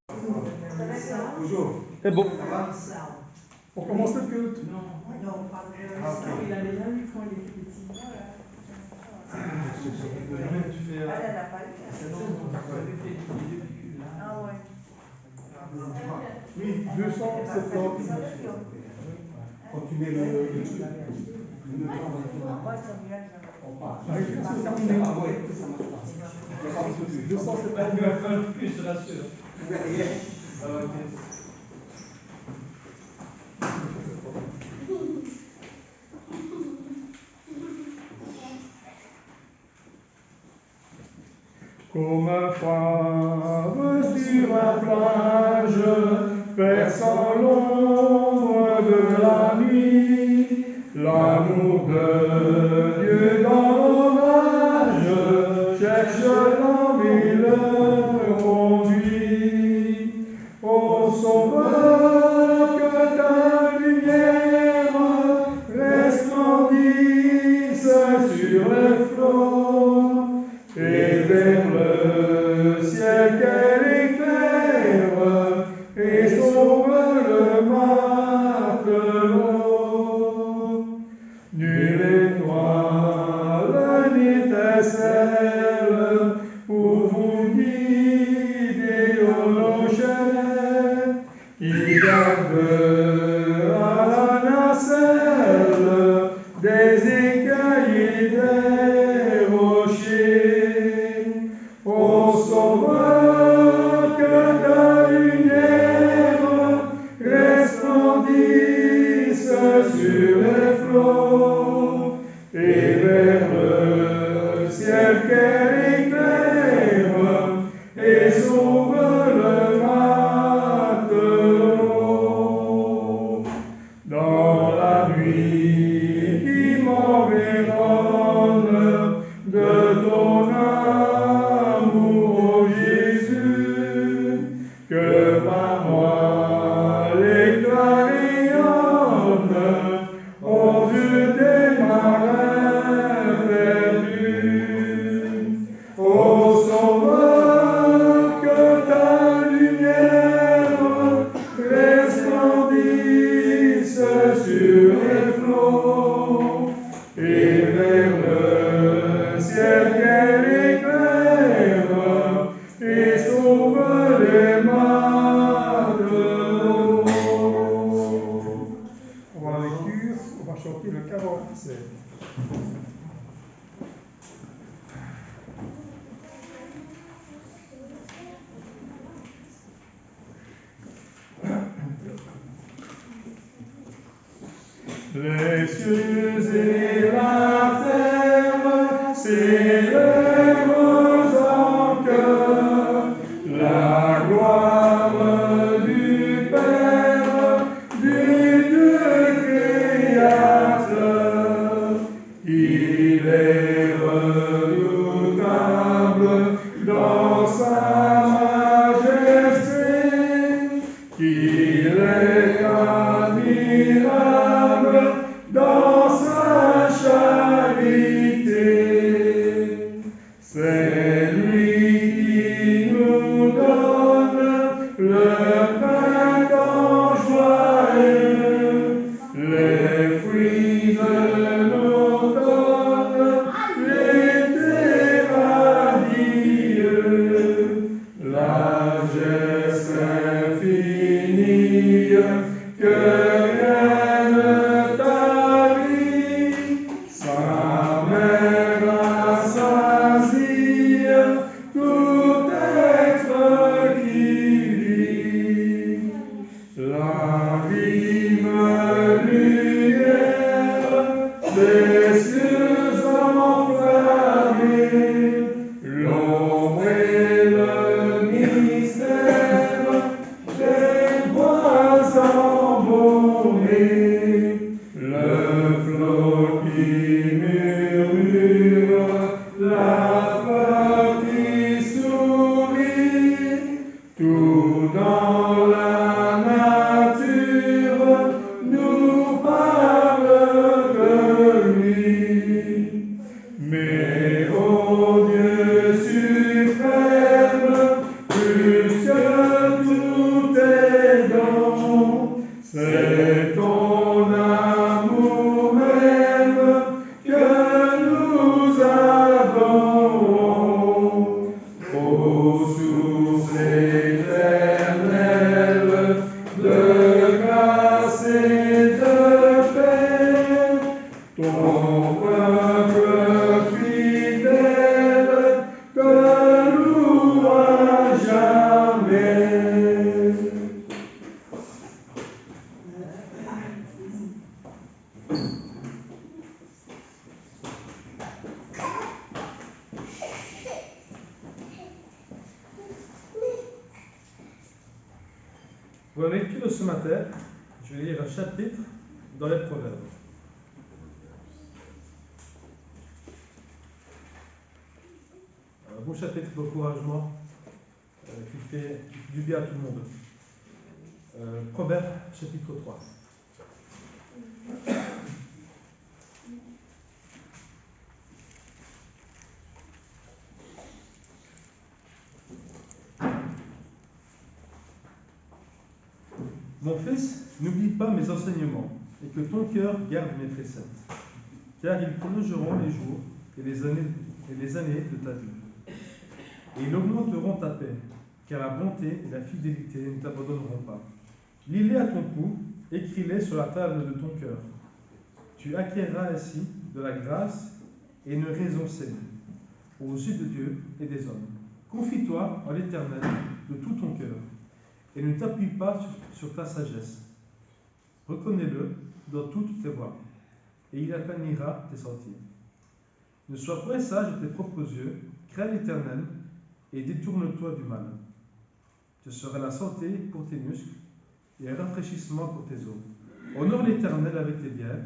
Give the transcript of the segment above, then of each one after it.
Bonjour. C'est bon. Ça va? On commence le culte. Non, pas de Il a déjà eu quand il était petit. Elle n'a pas eu. Ah ouais. Oui, 270. Quand tu mets le truc, Ouais, ça vient, on part. Ah oui, c'est terminé. Ah ouais, ça marche pas. 270. Je te rassure. Comme un phare sur la plage, perçant l'ombre de la nuit, l'amour de Dieu dans l'orage cherche l'homme et le conduit. Ô Sauveur, que ta lumière resplendisse sur les flots, et vers le ciel qu'elle éclaire, et sauve le matelot. Nulle étoile n'étincelle pour vous guider aux chaînes, qui garde à la nacelle des écailles et des rochers. Ô Sauveur, que ta lumière resplendisse sur les flots, et vers le ciel qu'elle éclaire, et sauve le matelot. Dans la nuit qui m'environne de ton amour, ô Jésus, que par moi l'éclat rayonne aux yeux des marins perdus. Ô Sauveur, que ta lumière resplendisse sur les flots, et vers le ciel qu'elle éclaire, et sauve les matelots. On va la lecture, on va chanter le 47. Les cieux et la terre célèbrent en chœur la gloire du Père, du Dieu créateur. Il est redoutable dans sa majesté, qu'il est admirable dans sa charité. C'est lui qui nous donne le printemps joyeux, les fruits de l'automne, l'été radieux, largesse infinie que rien ne tarit, sa main rassasie tout être qui vit. L'abîme lumière des cieux enflammés, l'ombre et le mystère des bois embaumés, le flot qui murmure, la fleur qui sourit, tout dans la nature nous parle de lui. Mais ô Dieu suprême, plus que tout Pour la lecture de ce matin, je vais lire un chapitre dans les Proverbes. Un beau chapitre d'encouragement qui fait du bien à tout le monde. Proverbes, chapitre 3. Mon fils, n'oublie pas mes enseignements, et que ton cœur garde mes préceptes, car ils prolongeront les jours et les années de ta vie. Et ils augmenteront ta paix, car la bonté et la fidélité ne t'abandonneront pas. Lis-les à ton cou, écris-les sur la table de ton cœur. Tu acquerras ainsi de la grâce et une raison saine aux yeux de Dieu et des hommes. Confie-toi en l'Éternel de tout ton cœur, et ne t'appuie pas sur ta sagesse. Reconnais-le dans toutes tes voies, et il aplanira tes sentiers. Ne sois point sage à tes propres yeux, crains l'Éternel, et détourne-toi du mal. Ce sera la santé pour tes muscles, et un rafraîchissement pour tes os. Honore l'Éternel avec tes biens,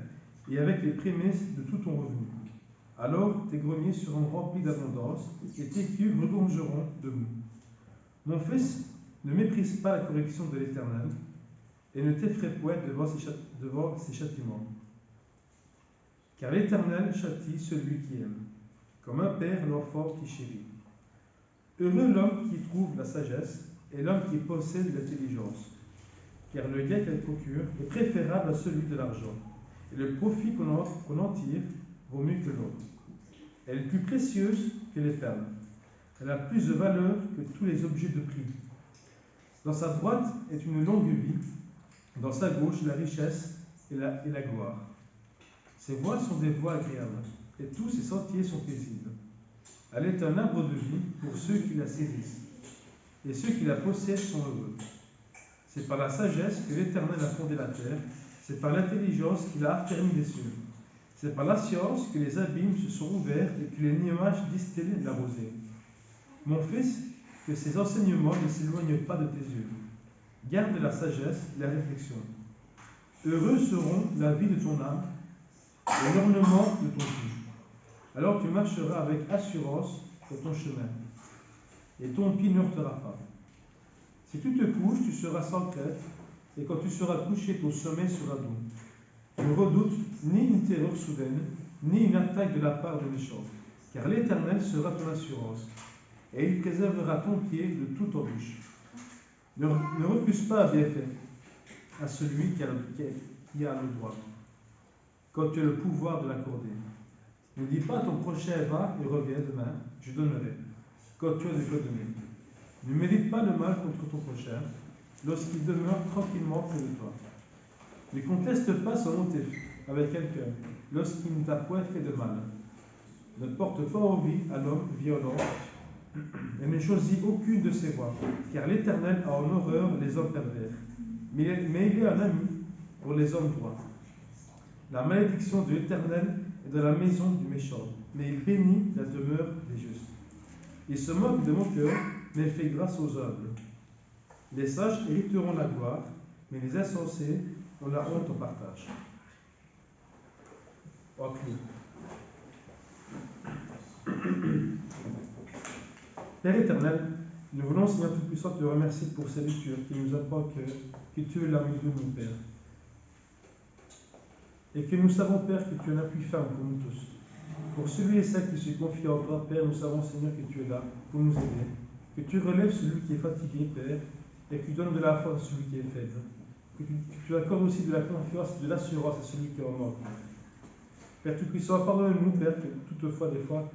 et avec les prémices de tout ton revenu. Alors tes greniers seront remplis d'abondance, et tes cuves regorgeront de mou. Mon fils, ne méprise pas la correction de l'Éternel, et ne t'effraie point devant ses châtiments. Car l'Éternel châtie celui qui aime, comme un père l'enfant qui chérit. Heureux l'homme qui trouve la sagesse, et l'homme qui possède l'intelligence. Car le gain qu'elle procure est préférable à celui de l'argent, et le profit qu'on en tire vaut mieux que l'or. Elle est plus précieuse que les perles. Elle a plus de valeur que tous les objets de prix. Dans sa droite est une longue vie, dans sa gauche la richesse et la gloire. Ses voies sont des voies agréables, et tous ses sentiers sont paisibles. Elle est un arbre de vie pour ceux qui la saisissent, et ceux qui la possèdent sont heureux. C'est par la sagesse que l'Éternel a fondé la terre, c'est par l'intelligence qu'il a affermi les cieux. C'est par la science que les abîmes se sont ouverts et que les nuages distillent la rosée. Mon fils, que ces enseignements ne s'éloignent pas de tes yeux. Garde la sagesse et la réflexion. Heureux seront la vie de ton âme et l'ornement de ton cou. Alors tu marcheras avec assurance sur ton chemin, et ton pied ne heurtera pas. Si tu te couches, tu seras sans crainte, et quand tu seras couché, ton sommeil sera doux. Ne redoute ni une terreur soudaine, ni une attaque de la part de méchants, car l'Éternel sera ton assurance, et il préservera ton pied de toute embûche. Ne refuse pas un bienfait à celui qui a le droit, quand tu as le pouvoir de l'accorder. Ne dis pas à ton prochain va et reviens demain, je donnerai, quand tu as de quoi donner. Ne médite pas le mal contre ton prochain, lorsqu'il demeure tranquillement près de toi. Ne conteste pas son motif avec quelqu'un, lorsqu'il ne t'a point fait de mal. Ne porte pas envie à l'homme violent, et ne choisis aucune de ses voies, car l'Éternel a en horreur les hommes pervers, mais il est un ami pour les hommes droits. La malédiction de l'Éternel est dans la maison du méchant, mais il bénit la demeure des justes. Il se moque de mon cœur, mais il fait grâce aux humbles. Les sages hériteront la gloire, mais les insensés ont la honte en partage. En clé. Père éternel, nous voulons, Seigneur Tout-Puissant, te remercier pour ces lectures qui nous apprennent que tu es là au milieu de nous, Père. Et que nous savons, Père, que tu es un appui ferme pour nous tous. Pour celui et celle qui se confie en toi, Père, nous savons, Seigneur, que tu es là pour nous aider. Que tu relèves celui qui est fatigué, Père, et que tu donnes de la force à celui qui est faible. Que tu accordes aussi de la confiance et de l'assurance à celui qui en manque. Père Tout-Puissant, pardonne-nous, Père, que toutefois, des fois,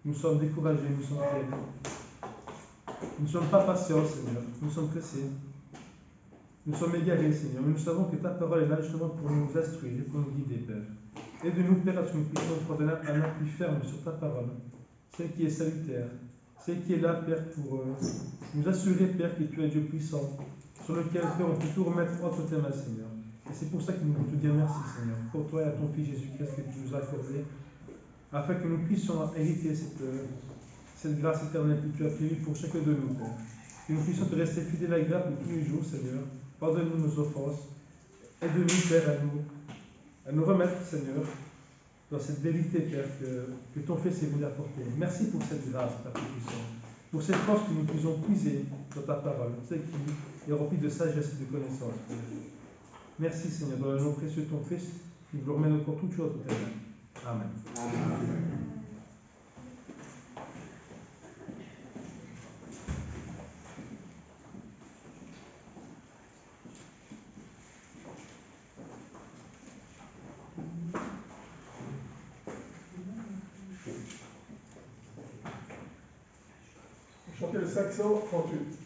nous sommes découragés, nous sommes faibles. Nous ne sommes pas patients, Seigneur. Nous sommes pressés. Nous sommes égarés, Seigneur. Mais nous savons que ta parole est là justement pour nous instruire, pour nous guider, Père. Aide-nous, Père, à ce que nous puissions prendre un appui ferme sur ta parole, celle qui est salutaire, celle qui est là, Père, pour nous assurer, Père, que tu es Dieu puissant, sur lequel, Père, on peut tout remettre entre tes mains, Seigneur. Et c'est pour ça que nous voulons te dire merci, Seigneur, pour toi et à ton Fils Jésus-Christ que tu nous as accordé, afin que nous puissions hériter cette grâce éternelle que tu as prévue pour chacun de nous, Père. Que nous puissions te rester fidèles et agréables tous les jours, Seigneur, Pardonne-nous nos offenses. Aide-nous, Père, à nous remettre, Seigneur, dans cette vérité, Père, que ton Fils est venu apporter. Merci pour cette grâce, Père Tout-Puissant, pour cette force que nous pouvons puiser dans ta parole, celle qui est remplie de sagesse et de connaissance. Merci, Seigneur, dans le nom précieux de ton Fils, qui vous remet encore toutes choses au Père. Amen. Chantez le 538.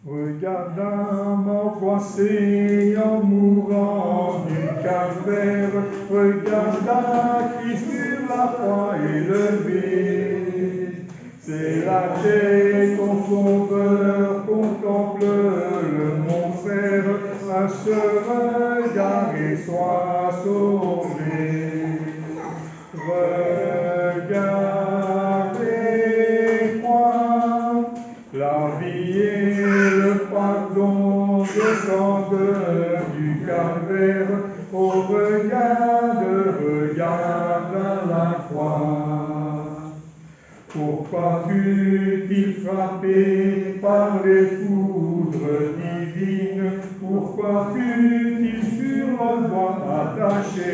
Regarde un mort coincé en mourant du calvaire, regarde un Christ sur la croix élevé. C'est là que ton sauveur contemple le mon frère, un seul regard et sois sauvé. Regarde et crois, la vie et le pardon descendent du calvaire. Oh, regarde à la croix. Pourquoi fut-il frappé par les foudres divines? Pourquoi fut-il sur le bois attaché?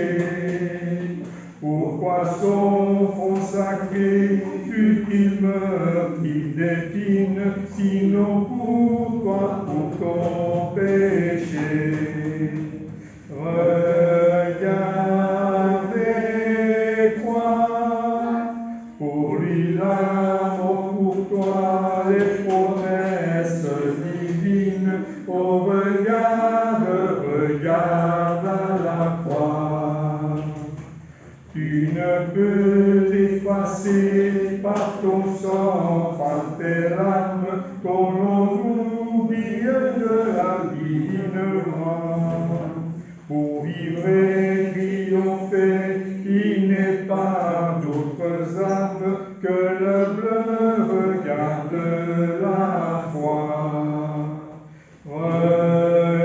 Pourquoi son front sacré fut-il meurtri d'épines? Sinon pourquoi pour ton péché? Regarde et crois, pour lui l'amour, pour toi les promesses divines. Oh, regarde à la croix. Tu ne peux effacer par ton sang, par tes larmes, qu'on oublie de la divine loi. Pour vivre et triompher, il n'est pas d'autres armes que le bleu regard de la foi.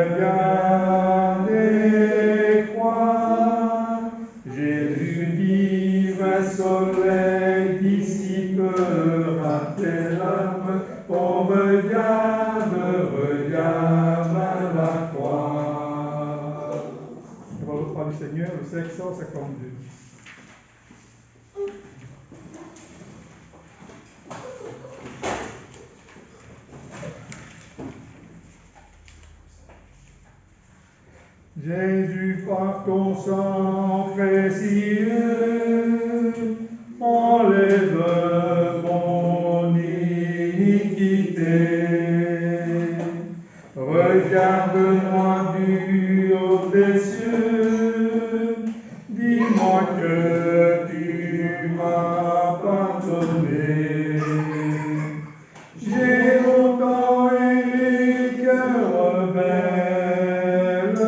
Regarde et crois, Jésus divin soleil dissipera tes larmes. Oh, regarde à la croix. On va reprendre du Seigneur, le 552. Jésus, par ton sang précieux, enlève mon iniquité. Regarde-moi du haut des cieux, dis-moi que tu m'as pardonné. J'ai longtemps aimé le cœur rebelle,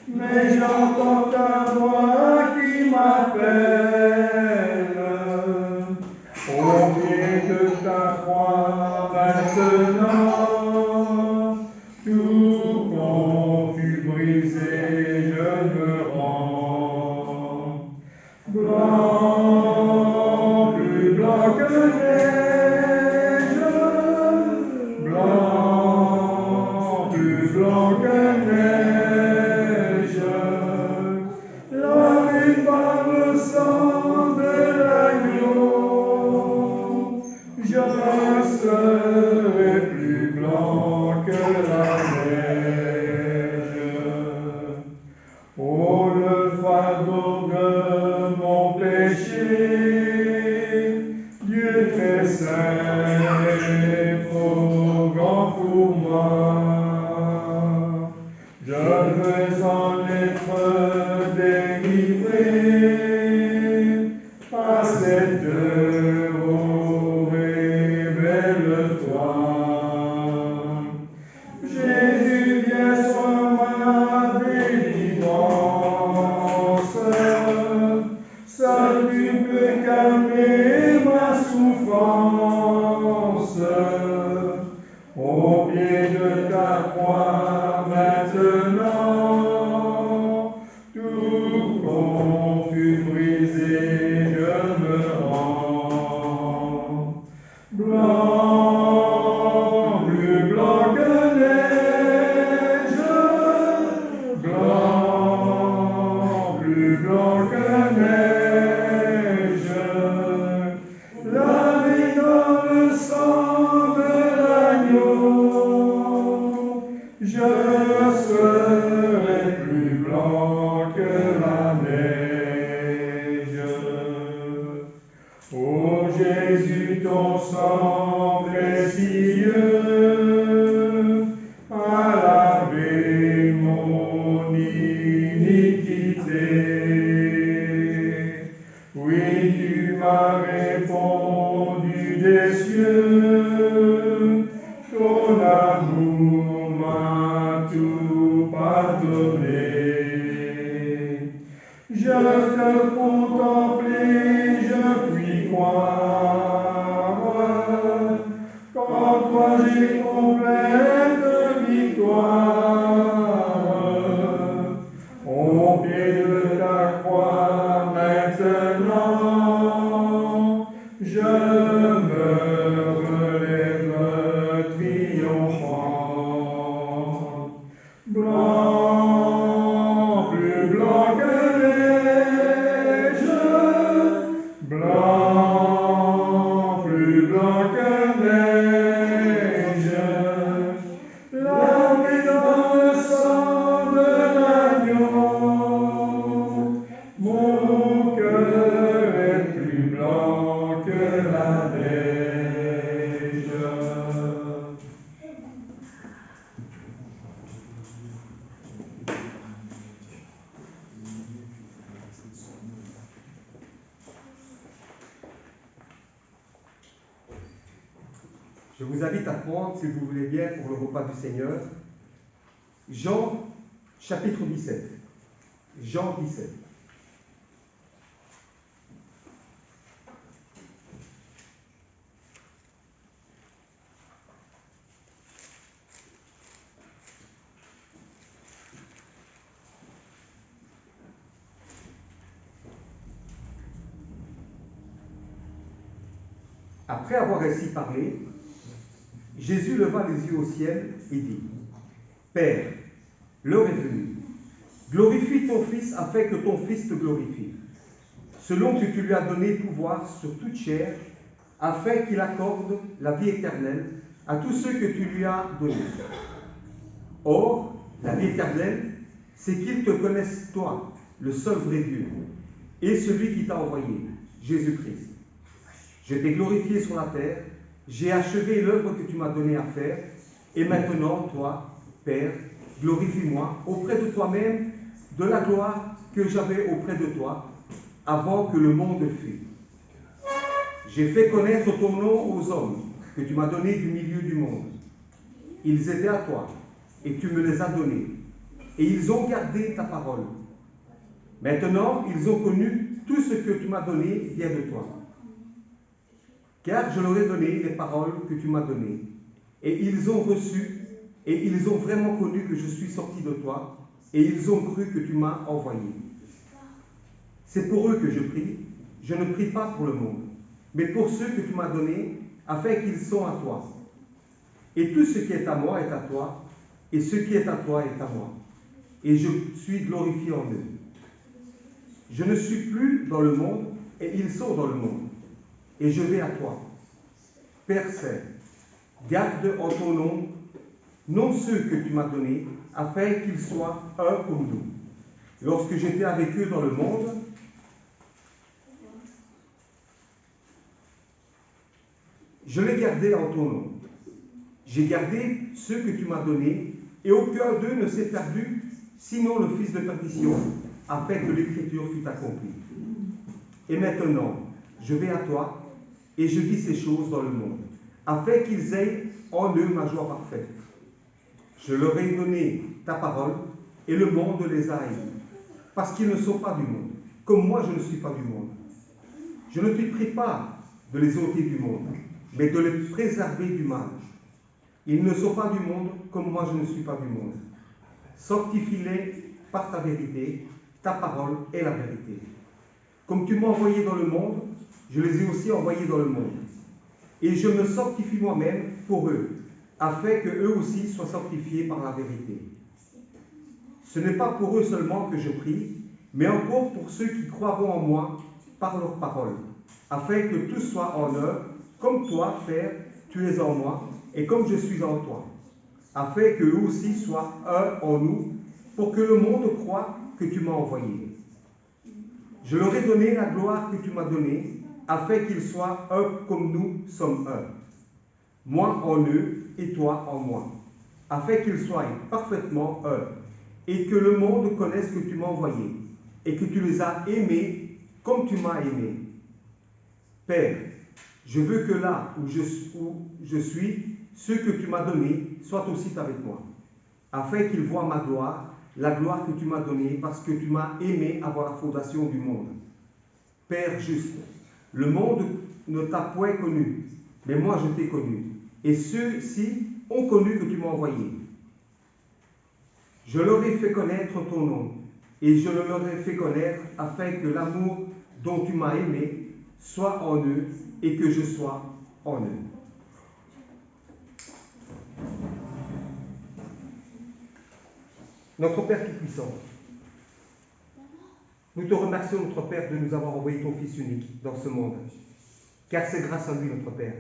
mais j'entends ta voix qui m'appelle. Au pied de ta croix maintenant, tout confus brisé, je me rends. Blanc, plus blanc que neige, blanc, plus blanc que neige, lavé par le sang de l'agneau, je serai plus blanc que la neige. Oh, le fardeau de mon péché, Dieu très saint est trop grand pour moi. Je veux en être délivré par cette heure, oh, révèle-toi. au pied de ta croix maintenant. Tout confus, brisé, je me rends. Blanc, plus blanc que neige, blanc, plus blanc que neige, lavé dans le sang de l'agneau, je serai plus blanc que la neige. Ô Jésus, ton sang précieux a lavé mon iniquité. Oui, tu m'as répondu des cieux, ton amour m'a tout pardonné. Je te contemplais, je puis croire, qu'en toi j'ai complète victoire. Au pied de ta croix maintenant, je me relève triomphant. Blanc, plus blanc que neige, blanc, plus blanc que neige, lavé dans le sang de l'agneau, mon cœur est plus blanc que la neige. Je vous invite à prendre, si vous voulez bien, pour le repas du Seigneur, Jean chapitre 17. Jean 17. Après avoir ainsi parlé, Jésus leva les yeux au ciel et dit, Père, l'heure est venue. Glorifie ton Fils afin que ton Fils te glorifie, selon que tu lui as donné pouvoir sur toute chair, afin qu'il accorde la vie éternelle à tous ceux que tu lui as donnés. Or, la vie éternelle, c'est qu'ils te connaissent toi, le seul vrai Dieu, et celui qui t'a envoyé, Jésus-Christ. Je t'ai glorifié sur la terre, j'ai achevé l'œuvre que tu m'as donnée à faire, et maintenant, toi, Père, glorifie-moi auprès de toi-même de la gloire que j'avais auprès de toi, avant que le monde fût. J'ai fait connaître ton nom aux hommes que tu m'as donnés du milieu du monde. Ils étaient à toi, et tu me les as donnés, et ils ont gardé ta parole. Maintenant, ils ont connu tout ce que tu m'as donné vient de toi. Car je leur ai donné les paroles que tu m'as données, et ils ont reçu, et ils ont vraiment connu que je suis sorti de toi, et ils ont cru que tu m'as envoyé. C'est pour eux que je prie, je ne prie pas pour le monde, mais pour ceux que tu m'as donnés, afin qu'ils soient à toi. Et tout ce qui est à moi est à toi, et ce qui est à toi est à moi. Et je suis glorifié en eux. Je ne suis plus dans le monde, et ils sont dans le monde. Et je vais à toi. Père Saint, garde en ton nom, non ceux que tu m'as donnés, afin qu'ils soient un comme nous. Lorsque j'étais avec eux dans le monde, je les gardais en ton nom. J'ai gardé ceux que tu m'as donnés, et aucun d'eux ne s'est perdu, sinon le fils de perdition, afin que l'écriture fût accomplie. Et maintenant, je vais à toi, et je dis ces choses dans le monde, afin qu'ils aient en eux ma joie parfaite. Je leur ai donné ta parole, et le monde les a haïs, parce qu'ils ne sont pas du monde, comme moi je ne suis pas du monde. Je ne te prie pas de les ôter du monde, mais de les préserver du mal. Ils ne sont pas du monde, comme moi je ne suis pas du monde. Sanctifie-les par ta vérité, ta parole est la vérité. Comme tu m'as envoyé dans le monde, je les ai aussi envoyés dans le monde. Et je me sanctifie moi-même pour eux, afin qu'eux aussi soient sanctifiés par la vérité. Ce n'est pas pour eux seulement que je prie, mais encore pour ceux qui croiront en moi par leur parole, afin que tout soit en eux, comme toi, Père, tu es en moi, et comme je suis en toi, afin qu'eux aussi soient un en nous, pour que le monde croie que tu m'as envoyé. Je leur ai donné la gloire que tu m'as donnée, afin qu'ils soient un comme nous sommes un. Moi en eux et toi en moi, afin qu'ils soient parfaitement un, et que le monde connaisse que tu m'as envoyé, et que tu les as aimés comme tu m'as aimé. Père, je veux que là où je suis, ceux que tu m'as donnés soient aussi avec moi, afin qu'ils voient ma gloire, la gloire que tu m'as donnée, parce que tu m'as aimé avant la fondation du monde. Père juste, le monde ne t'a point connu, mais moi je t'ai connu, et ceux-ci ont connu que tu m'as envoyé. Je leur ai fait connaître ton nom, et je leur ai fait connaître afin que l'amour dont tu m'as aimé soit en eux, et que je sois en eux. Notre Père Tout-Puissant, nous te remercions, notre Père, de nous avoir envoyé ton Fils unique dans ce monde, car c'est grâce à lui, notre Père,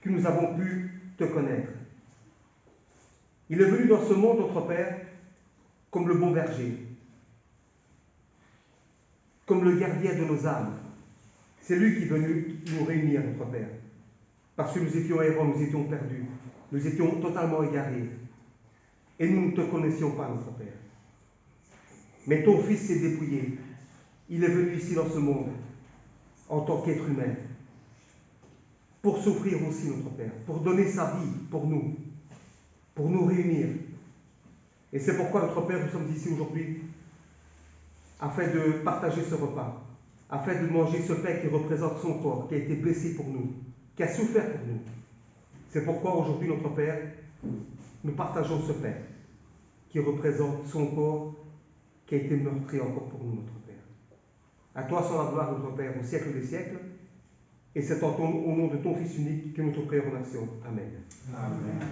que nous avons pu te connaître. Il est venu dans ce monde, notre Père, comme le bon berger, comme le gardien de nos âmes. C'est lui qui est venu nous réunir, notre Père, parce que nous étions errants, nous étions perdus, nous étions totalement égarés, et nous ne te connaissions pas, notre Père. Mais ton Fils s'est dépouillé. Il est venu ici dans ce monde en tant qu'être humain pour souffrir aussi, notre Père, pour donner sa vie pour nous réunir. Et c'est pourquoi, notre Père, nous sommes ici aujourd'hui afin de partager ce repas, afin de manger ce pain qui représente son corps, qui a été blessé pour nous, qui a souffert pour nous. C'est pourquoi aujourd'hui, notre Père, nous partageons ce pain qui représente son corps qui a été meurtri encore pour nous, notre Père. À toi soit la gloire, notre Père, au siècle des siècles, et c'est au nom de ton Fils unique que nous te prions en action. Amen. Amen.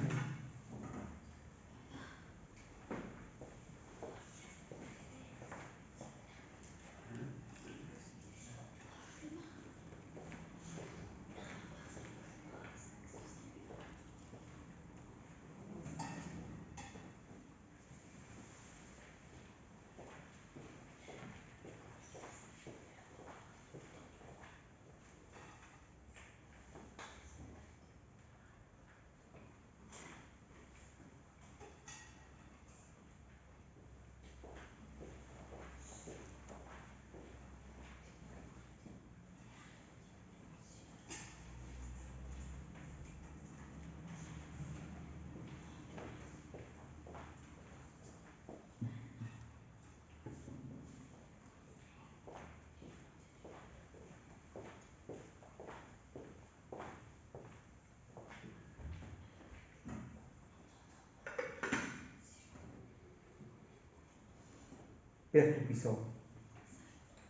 Père Tout-Puissant,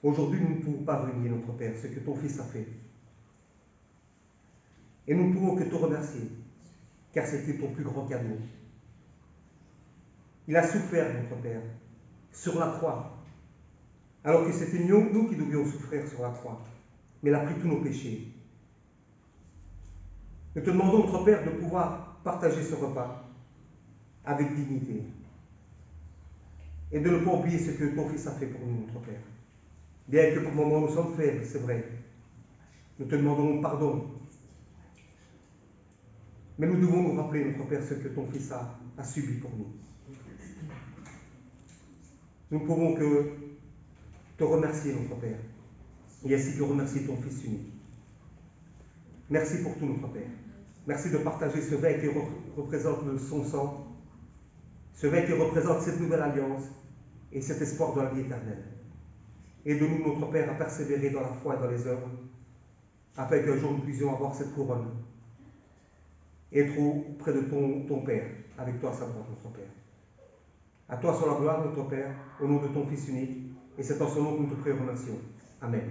aujourd'hui nous ne pouvons pas renier, notre Père, ce que ton Fils a fait. Et nous ne pouvons que te remercier, car c'était ton plus grand cadeau. Il a souffert, notre Père, sur la croix, alors que c'était nous qui devions souffrir sur la croix. Mais il a pris tous nos péchés. Nous te demandons, notre Père, de pouvoir partager ce repas avec dignité. Et de ne pas oublier ce que ton Fils a fait pour nous, notre Père. Bien que par moments nous sommes faibles, c'est vrai. Nous te demandons pardon. Mais nous devons nous rappeler, notre Père, ce que ton Fils a subi pour nous. Nous ne pouvons que te remercier, notre Père, et ainsi que remercier ton Fils unique. Merci pour tout, notre Père. Merci de partager ce vin qui représente son sang, ce vin qui représente cette nouvelle alliance et cet espoir de la vie éternelle. Aide-nous, notre Père, à persévérer dans la foi et dans les œuvres, afin qu'un jour nous puissions avoir cette couronne et être auprès de ton Père, avec toi, sa droite, notre Père. À toi soit la gloire, notre Père, au nom de ton Fils unique, et c'est en son nom que nous te prions et remercions. Amen.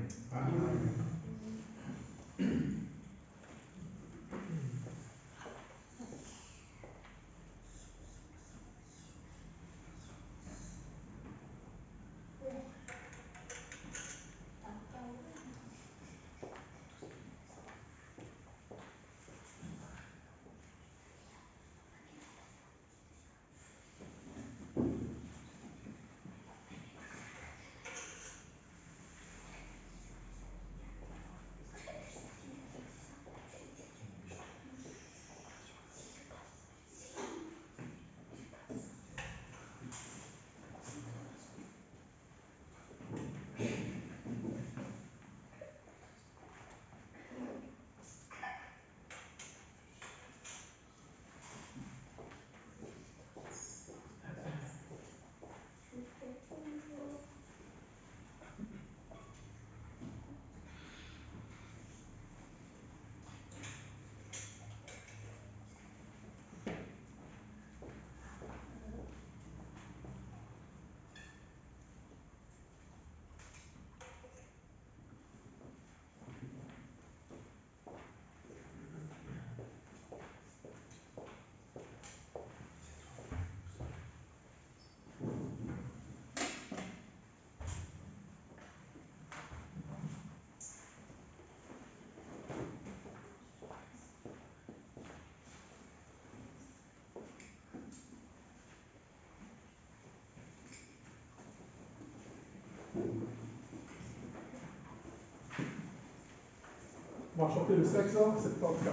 On va chanter le 574.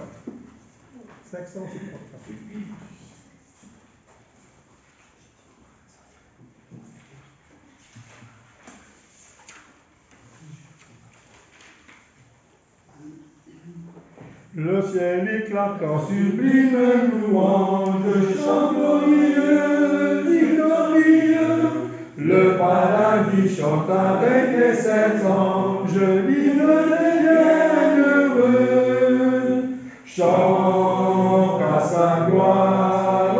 574. Le ciel éclate en sublime louange, chant glorieux, dit glorieux. Le paradis chante avec les sept anges, l'hymne des bienheureux. Chante à sa gloire,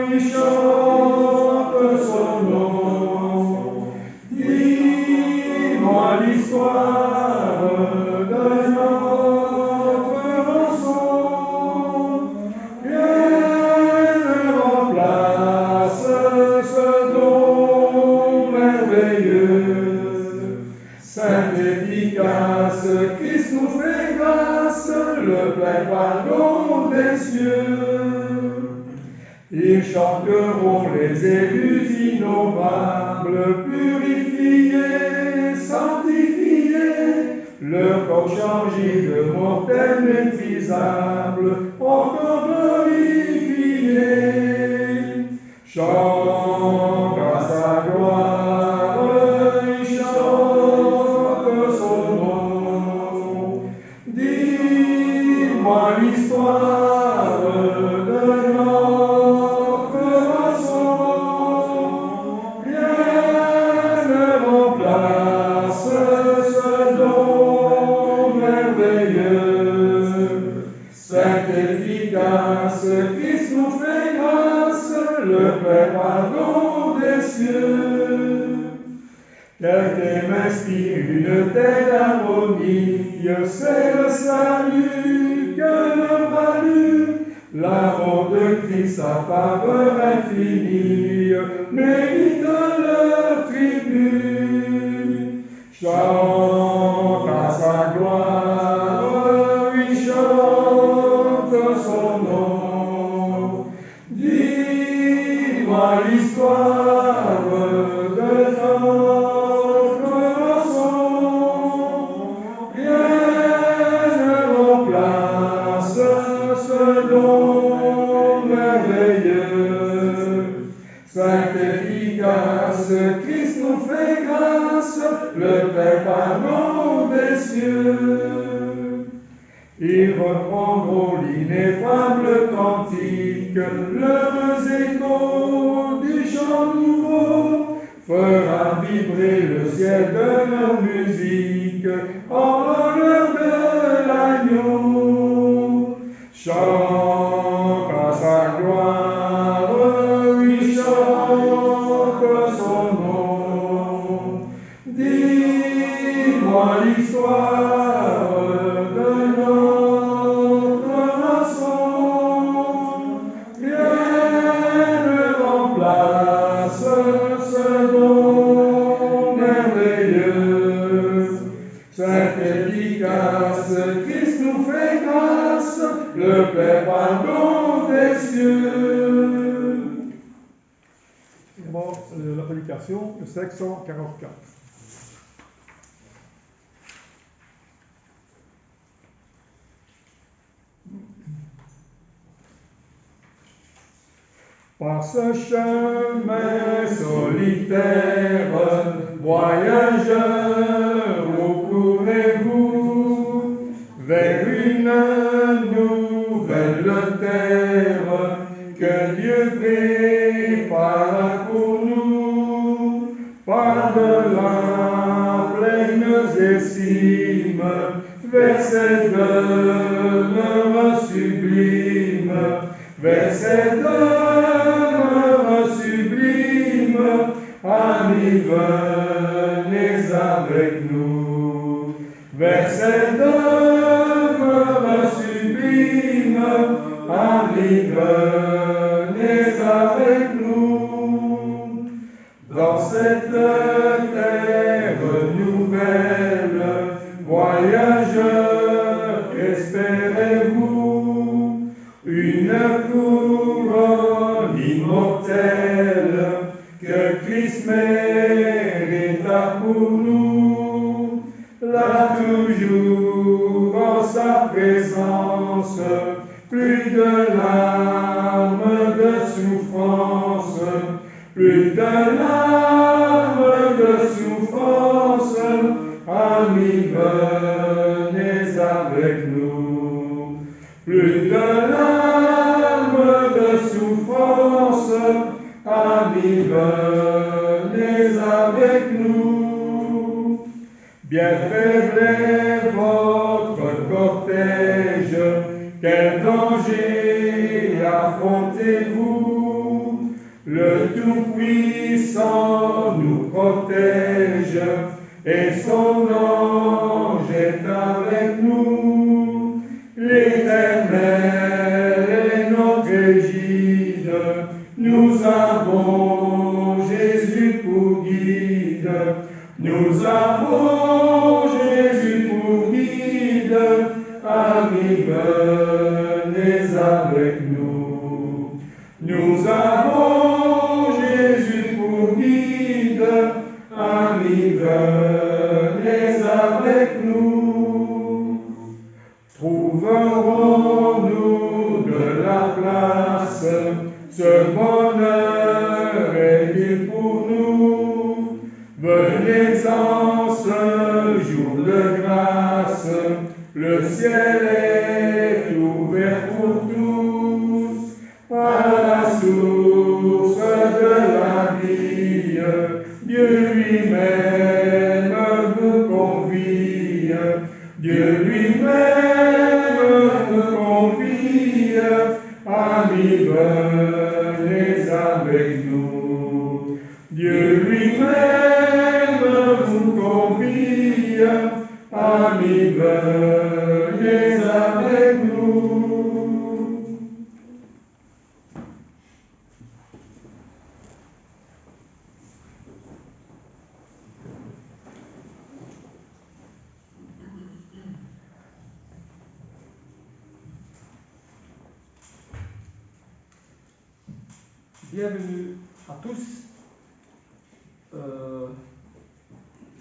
il chante son nom. Dis-moi l'histoire de notre rançon. Rien ne remplace ce don merveilleux. Saint efficace, Christ nous fait grâce, le plein pardon des cieux. Ils chanteront les élus innommables, purifiés, sanctifiés, leur corps chargé de mortels méprisables, encore glorifiés. Chante à sa gloire, il chante son nom. Dis-moi l'histoire de notre rançon. Rien ne remplace ce don merveilleux. Saint efficace, Christ nous fait grâce, le plein pardon des cieux. Quelqu'un m'inspire une telle harmonie, c'est le salut que le valut. La honte de Christ, sa faveur infinie, mérite leur tribut. Chante à sa gloire, il chante son nom. Dis-moi l'histoire de notre rançon. Rien ne remplace ce don merveilleux. Saint efficace, Christ nous fait grâce, le plein pardon des cieux. Ils reprendront l'ineffable cantique, l'heureux écho du chant nouveau fera vibrer le ciel de leur musique en l'honneur de l'agneau. Chante Bon, la prédication, le 544. Par ce chemin solitaire, voyageurs, où courez-vous vers une nouvelle terre que Dieu prépare pour nous, par de la plaine et cimes, vers cette demeure sublime, vers cette demeure sublime, amis, venez avec nous, vers cette demeure sublime, amis, venez avec nous, dans cette terre nouvelle, voyageurs, espérez-vous une couronne immortelle que Christ mérita pour nous, là toujours en sa présence, plus de larmes de souffrance, plus de larmes de souffrance, amis, venez avec nous, plus de larmes de souffrance, amis, venez avec nous. Bien faible est votre cortège, quel danger affrontez-vous? Le Tout-Puissant nous protège et son ange est avec nous. L'Éternel est notre égide, nous avons Jésus pour guide, nous avons Jésus pour guide, amis, venez avec nous. Nous avons Jésus pour guide, amis, venez avec nous. Trouverons-nous de la place, ce bonheur est pour nous. Venez en ce jour de grâce, le ciel est ouvert pour tous. À la source de la vie, Dieu lui-même vous convie, Dieu lui-même vous convie, amis, venez avec nous. Dieu lui-même vous convie, amis, venez avec nous. Bienvenue à tous. Je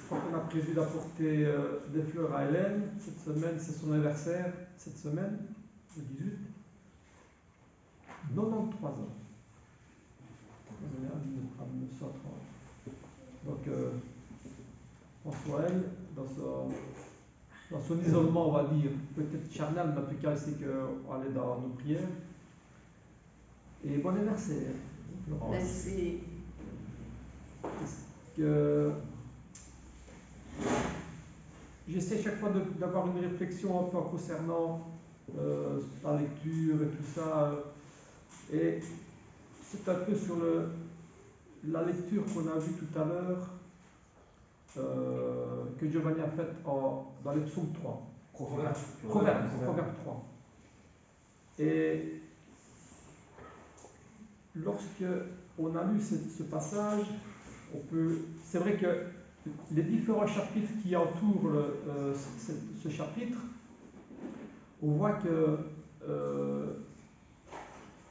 crois qu'on a prévu d'apporter des fleurs à Hélène. Cette semaine, c'est son anniversaire. Cette semaine, le 18. 93 ans. On est à 1930. Donc, François, elle, dans son isolement, on va dire, peut-être charnel, mais en tout cas, c'est qu'on est dans nos prières. Et bon anniversaire, Laurence. Merci. Que j'essaie chaque fois d'avoir une réflexion un peu concernant la lecture et tout ça. Et c'est un peu sur la lecture qu'on a vue tout à l'heure, que Giovanni a faite dans les psaumes 3. Proverbe 3. Et lorsque on a lu ce passage, c'est vrai que les différents chapitres qui entourent ce chapitre, on voit que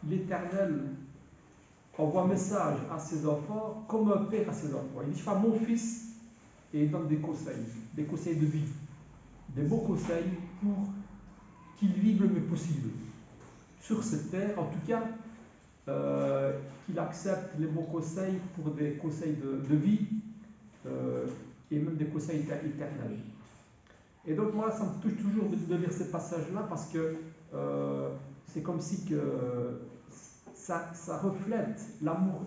l'Éternel envoie un message à ses enfants comme un père à ses enfants. Il dit, je fais mon fils, et il donne des conseils de vie, des beaux conseils pour qu'ils vivent le mieux possible sur cette terre, en tout cas, qu'il accepte les bons conseils pour des conseils de vie et même des conseils éternels. Et donc moi, ça me touche toujours de lire ces passages-là parce que c'est comme si que ça reflète l'amour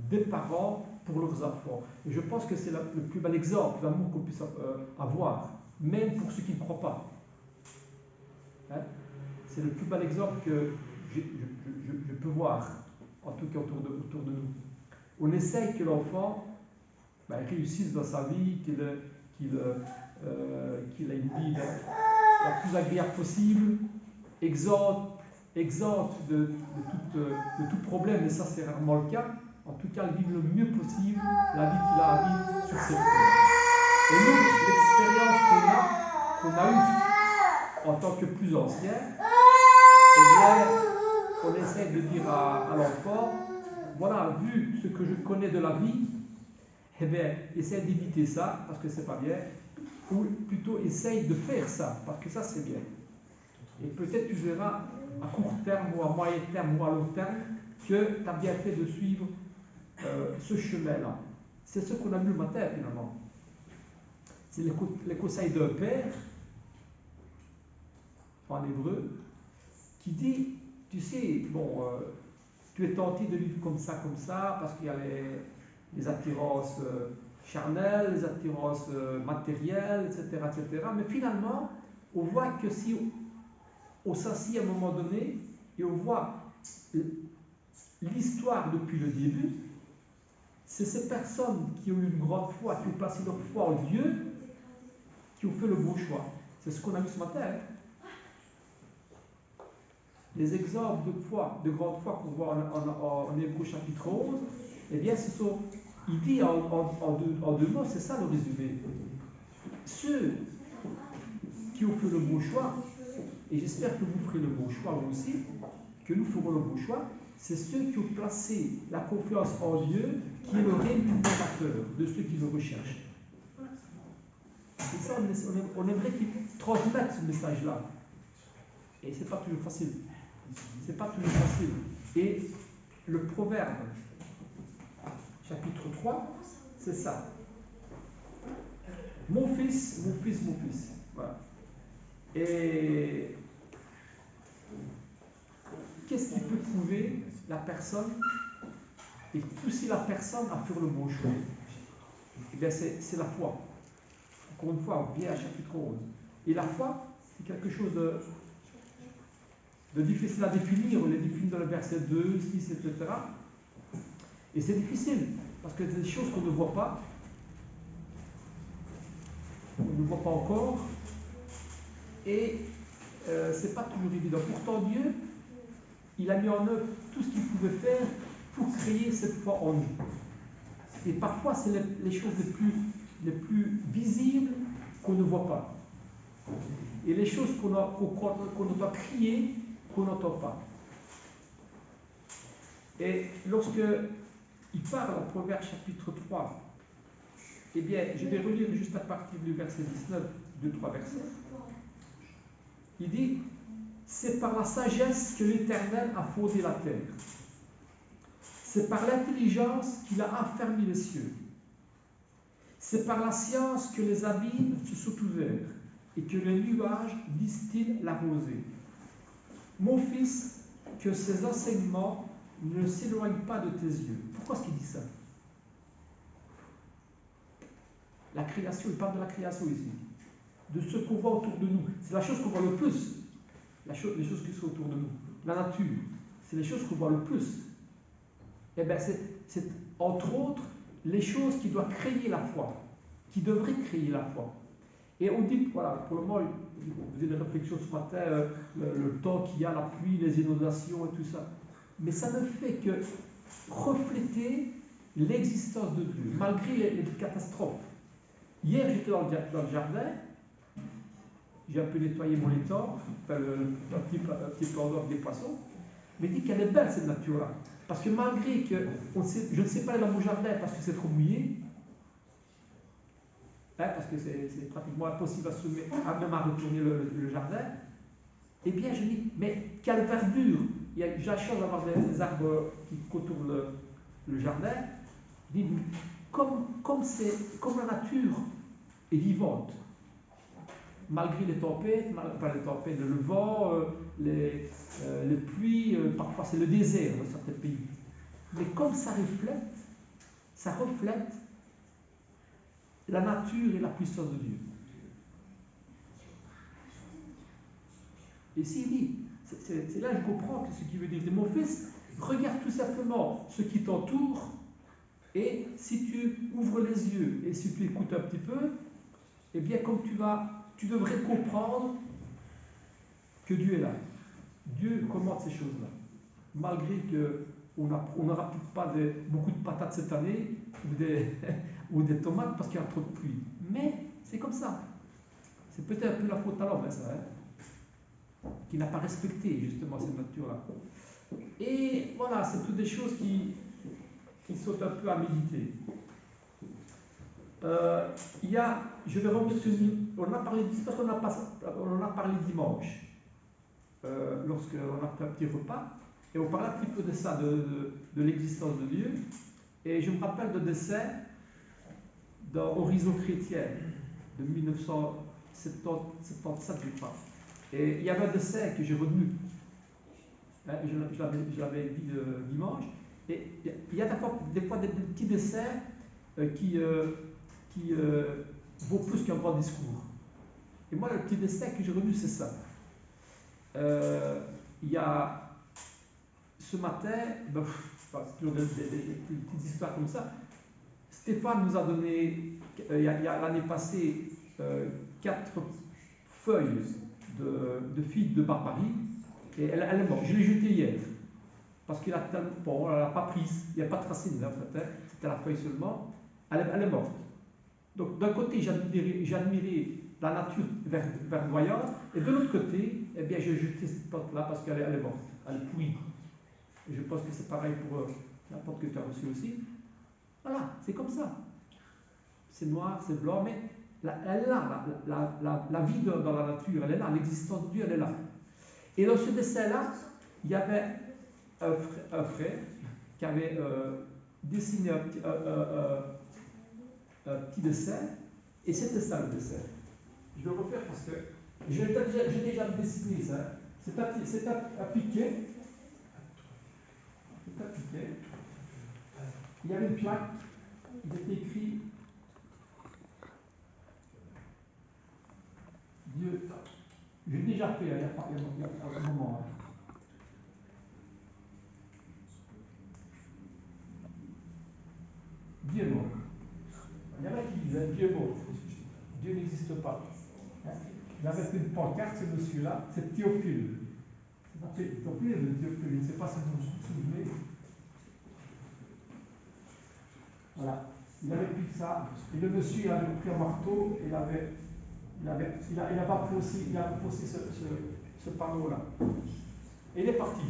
des parents pour leurs enfants. Et je pense que c'est le plus bel exemple d'amour qu'on puisse avoir, même pour ceux qui ne croient pas. Hein? C'est le plus bel exemple que je peux voir, en tout cas autour de nous. On essaye que l'enfant réussisse dans sa vie, qu'il ait une vie la plus agréable possible, exempte de tout problème, mais ça c'est rarement le cas. En tout cas, vivre le mieux possible la vie qu'il a à vivre sur cette terre. Et nous, l'expérience qu'on a eue en tant que plus ancien, eh bien, on essaie de dire à l'enfant, voilà, vu ce que je connais de la vie, eh bien, essaye d'éviter ça, parce que c'est pas bien, ou plutôt essaye de faire ça, parce que ça c'est bien. Et peut-être tu verras à court terme, ou à moyen terme, ou à long terme, que tu as bien fait de suivre ce chemin-là. C'est ce qu'on a vu le matin, finalement. C'est les conseils d'un père, en hébreu, qui dit, tu sais, bon, tu es tenté de vivre comme ça, parce qu'il y a les attirances charnelles, les attirances matérielles, etc., etc. Mais finalement, on voit que si on s'assied à un moment donné et on voit l'histoire depuis le début, c'est ces personnes qui ont eu une grande foi, qui ont placé leur foi en Dieu, qui ont fait le bon choix. C'est ce qu'on a vu ce matin. Les exemples de foi, de grande foi qu'on voit en Hébreux chapitre 11, eh bien, il dit en deux mots, c'est ça le résumé. Ceux qui ont fait le bon choix, et j'espère que vous ferez le bon choix vous aussi, que nous ferons le bon choix, c'est ceux qui ont placé la confiance en Dieu, qui est le rémunérateur de ceux qui le recherchent. Et ça, on aimerait qu'ils transmettent ce message-là. Et c'est pas toujours facile. C'est pas toujours facile. Et le proverbe, chapitre 3, c'est ça. Mon fils, mon fils, mon fils. Voilà. Et qu'est-ce qui peut prouver la personne et pousser la personne à faire le bon choix? Eh bien, c'est la foi. Encore une fois, on vient à chapitre 11. Et la foi, c'est quelque chose de difficile à définir. On les définit dans le verset 2, 6, etc. Et c'est difficile, parce que c'est des choses qu'on ne voit pas. On ne voit pas encore. Et c'est pas toujours évident. Pourtant, Dieu, il a mis en œuvre tout ce qu'il pouvait faire pour créer cette foi en nous. Et parfois, c'est les choses les plus visibles qu'on ne voit pas. Et les choses qu'on doit crier, qu'on n'entend pas. Et lorsque il parle en Proverbe chapitre 3, eh bien, je vais relire juste à partir du verset 19, 2-3 versets. Il dit, c'est par la sagesse que l'Éternel a fondé la terre. C'est par l'intelligence qu'il a affermi les cieux. C'est par la science que les abîmes se sont ouverts et que les nuages distillent la rosée. Mon fils, que ces enseignements ne s'éloignent pas de tes yeux. Pourquoi est-ce qu'il dit ça? La création, il parle de la création ici. De ce qu'on voit autour de nous. C'est la chose qu'on voit le plus. Les choses qui sont autour de nous. La nature, c'est les choses qu'on voit le plus. Eh bien, c'est entre autres les choses qui doivent créer la foi, qui devraient créer la foi. Et on dit, voilà, pour le moment, vous faisait des réflexions ce matin, le temps qu'il y a, la pluie, les inondations et tout ça. Mais ça ne fait que refléter l'existence de Dieu, malgré les catastrophes. Hier, j'étais dans le jardin, j'ai un peu nettoyé mon étang, un petit peu en dehors des poissons, Mais il dit qu'elle est belle cette nature-là. Parce que malgré que je ne sais pas aller dans mon jardin parce que c'est trop mouillé, parce que c'est pratiquement impossible même à retourner le jardin, eh bien je dis, mais quelle verdure! J'ai la chance d'avoir des arbres qui contournent le jardin. Je dis, comme la nature est vivante, malgré les tempêtes, le vent, les pluies, parfois c'est le désert dans certains pays. Mais comme ça reflète la nature et la puissance de Dieu. Et s'il dit, c'est là que je comprends ce qu'il veut dire. Mon fils, regarde tout simplement ce qui t'entoure, et si tu ouvres les yeux et si tu écoutes un petit peu, eh bien comme tu devrais comprendre que Dieu est là. Dieu commande ces choses-là. Malgré qu'on n'aura peut-être pas beaucoup de patates cette année, ou des tomates parce qu'il y a trop de pluie. Mais c'est comme ça. C'est peut-être un peu la faute à l'homme, ça, qui n'a pas respecté justement cette nature-là. Et voilà, c'est toutes des choses qui sont un peu à méditer. Je vais revenir sur on a parlé dimanche, lorsqu'on a fait un petit repas, et on parlait un petit peu de ça, de l'existence de Dieu. Et je me rappelle de décès dans Horizon chrétien de 1977, je crois. Et il y avait un décès que j'ai retenu. Je l'avais dit dimanche. Et il y a des fois des petits décès qui vaut plus qu'un grand discours. Et moi, le petit décès que j'ai retenu, c'est ça. Il y a ce matin, c'est toujours des petites histoires comme ça. Stéphane nous a donné, il y a l'année passée, 4 feuilles de figues de Barbarie, et elle est morte. Je l'ai jetée hier, parce qu'il a tellement, on ne l'a pas prise, il n'y a pas de racine là, c'était la feuille seulement, elle est morte. Donc d'un côté, j'admirais la nature verdoyante, et de l'autre côté, eh bien, j'ai jeté cette plante-là parce qu'elle est morte, elle est pourrie. Et je pense que c'est pareil pour la plante que tu as reçue aussi. Voilà, c'est comme ça. C'est noir, c'est blanc, mais elle est là, la vie dans la nature, elle est là, l'existence de Dieu, elle est là. Et dans ce dessin-là, il y avait un frère qui avait dessiné un petit dessin, et c'était ça le dessin. Je vais le refaire parce que j'ai déjà dessiné ça. C'est un piquet. C'est un piquet. Il y avait une plaque, il était écrit Dieu. J'ai déjà fait, il y a un moment. Dieu est mort. Il y en a qui disent Dieu est mort. Dieu n'existe pas. Il avait fait une pancarte, ce monsieur-là, c'est Théophile. C'est Théophile, je ne sais pas si vous vous souvenez. Voilà. Il avait pris ça, et le monsieur il avait pris un marteau, et il a posé ce panneau-là. Et il est parti.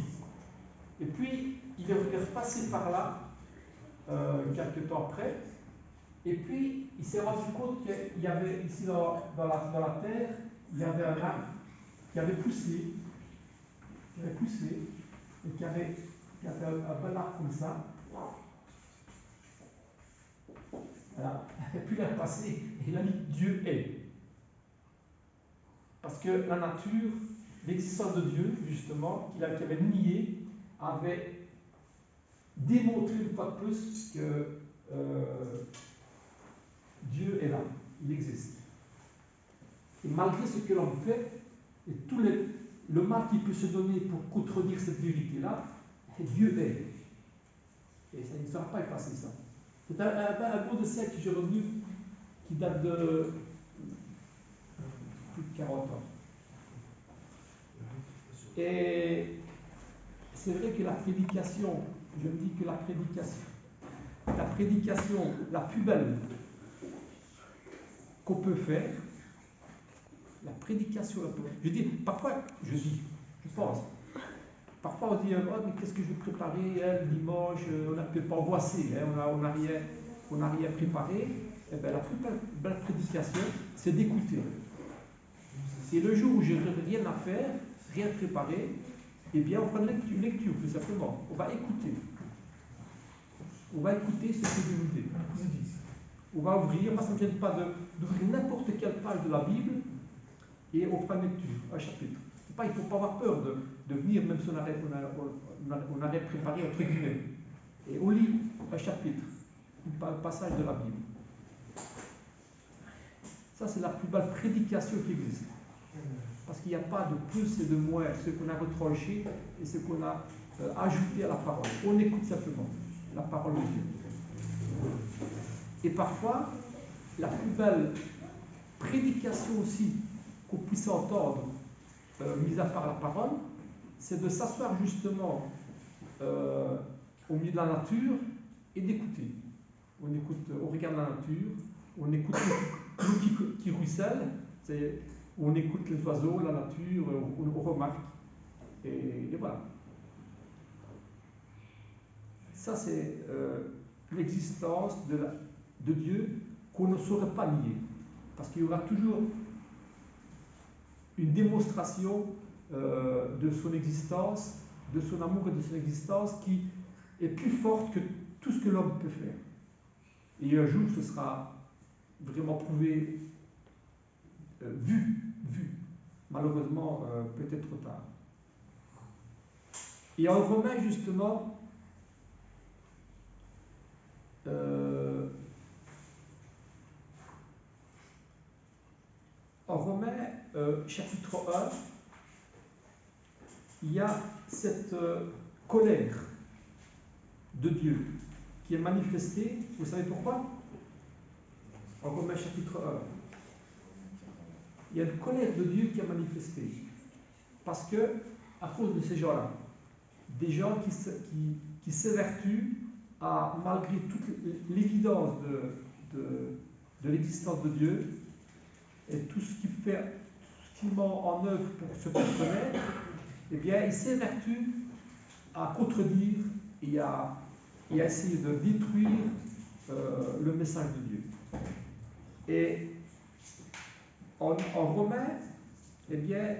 Et puis, il est repassé par là, quelques temps après, et puis il s'est rendu compte qu'il y avait ici dans la terre, il y avait un arbre qui avait poussé, et qui avait un bel arbre comme ça. Voilà. Et puis il est passé et il a dit Dieu est. Parce que la nature, l'existence de Dieu, justement, qu'il avait nié, avait démontré une fois de plus que Dieu est là, il existe. Et malgré ce que l'on fait, et tout le mal qui peut se donner pour contredire cette vérité-là, Dieu est. Et ça ne sera pas effacé, ça. C'est un beau dessin que j'ai retenu qui date de plus de 40 ans. Et c'est vrai que la prédication, je me dis que la prédication la plus belle qu'on peut faire, la prédication la plus belle. Je dis, parfois, je pense, Parfois on dit, oh, mais qu'est-ce que je vais préparer dimanche, on n'a peut pas angoissé, hein, on n'a rien préparé. Eh bien, la plus belle prédication, c'est d'écouter. Et le jour où je n'ai rien à faire, rien préparé, eh bien, on prend une lecture, tout simplement. On va écouter. On va écouter ce que je vous dis. On va ouvrir, parce que ça ne vient pas d'ouvrir n'importe quelle page de la Bible, et on prend une lecture, un chapitre. Il ne faut pas avoir peur de venir, même si on a préparé entre guillemets. Et on lit un chapitre, un passage de la Bible. Ça, c'est la plus belle prédication qui existe. Parce qu'il n'y a pas de plus et de moins, ce qu'on a retranché et ce qu'on a ajouté à la parole. On écoute simplement la parole de Dieu. Et parfois, la plus belle prédication aussi qu'on puisse entendre, mis à part la parole, c'est de s'asseoir justement au milieu de la nature et d'écouter. On regarde la nature, on écoute l'eau qui ruisselle, on écoute les oiseaux, la nature, on remarque. Et voilà. Ça, c'est l'existence de Dieu qu'on ne saurait pas nier. Parce qu'il y aura toujours une démonstration de son existence, de son amour et de son existence qui est plus forte que tout ce que l'homme peut faire. Et un jour, ce sera vraiment prouvé, vu. Malheureusement, peut-être trop tard. Et en Romains, justement, chapitre 1, il y a cette colère de Dieu qui est manifestée. Vous savez pourquoi? En Romains chapitre 1. Il y a une colère de Dieu qui est manifestée. Parce que, à cause de ces gens-là, des gens qui s'évertuent à, malgré toute l'évidence de l'existence de Dieu, et tout ce qu'il met en œuvre pour se faire connaître, eh bien, ils s'évertuent à contredire et à essayer de détruire le message de Dieu. Et en Romains, eh bien,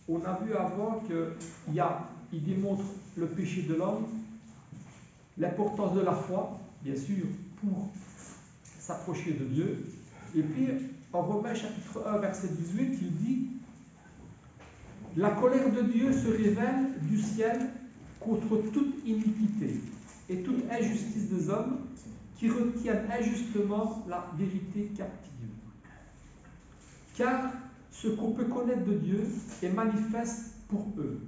on a vu avant qu'il démontre le péché de l'homme, l'importance de la foi, bien sûr, pour s'approcher de Dieu. Et puis, en Romains chapitre 1, verset 18, il dit « La colère de Dieu se révèle du ciel contre toute iniquité et toute injustice des hommes qui retiennent injustement la vérité captive. Car ce qu'on peut connaître de Dieu est manifeste pour eux,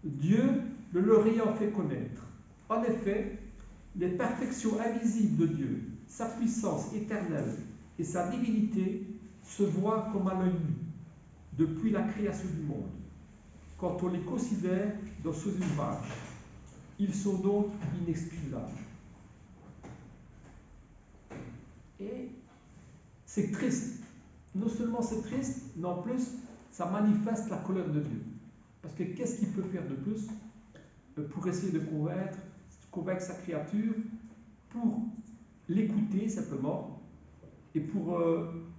Dieu le leur ayant fait connaître. En effet, les perfections invisibles de Dieu, sa puissance éternelle et sa divinité se voient comme à l'œil nu depuis la création du monde. Quand on les considère dans ce ouvrage, ils sont donc inexcusables. » Et c'est triste. Non seulement c'est triste, mais en plus, ça manifeste la colère de Dieu. Parce que qu'est-ce qu'il peut faire de plus pour essayer de convaincre sa créature, pour l'écouter simplement, et pour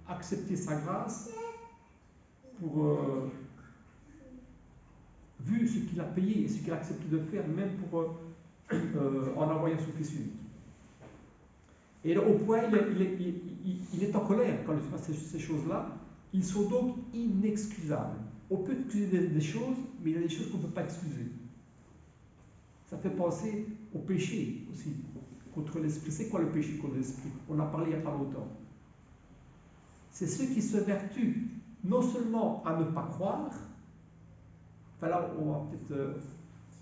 accepter sa grâce, pour vu ce qu'il a payé et ce qu'il a accepté de faire, même pour en envoyant son fils unique. Et au point, il est en colère quand il fait ces choses-là. Ils sont donc inexcusables. On peut excuser des choses, mais il y a des choses qu'on ne peut pas excuser. Ça fait penser au péché aussi, contre l'esprit. C'est quoi le péché contre l'esprit? On en a parlé il n'y a pas longtemps. C'est ceux qui se vertuent non seulement à ne pas croire, enfin là on va peut-être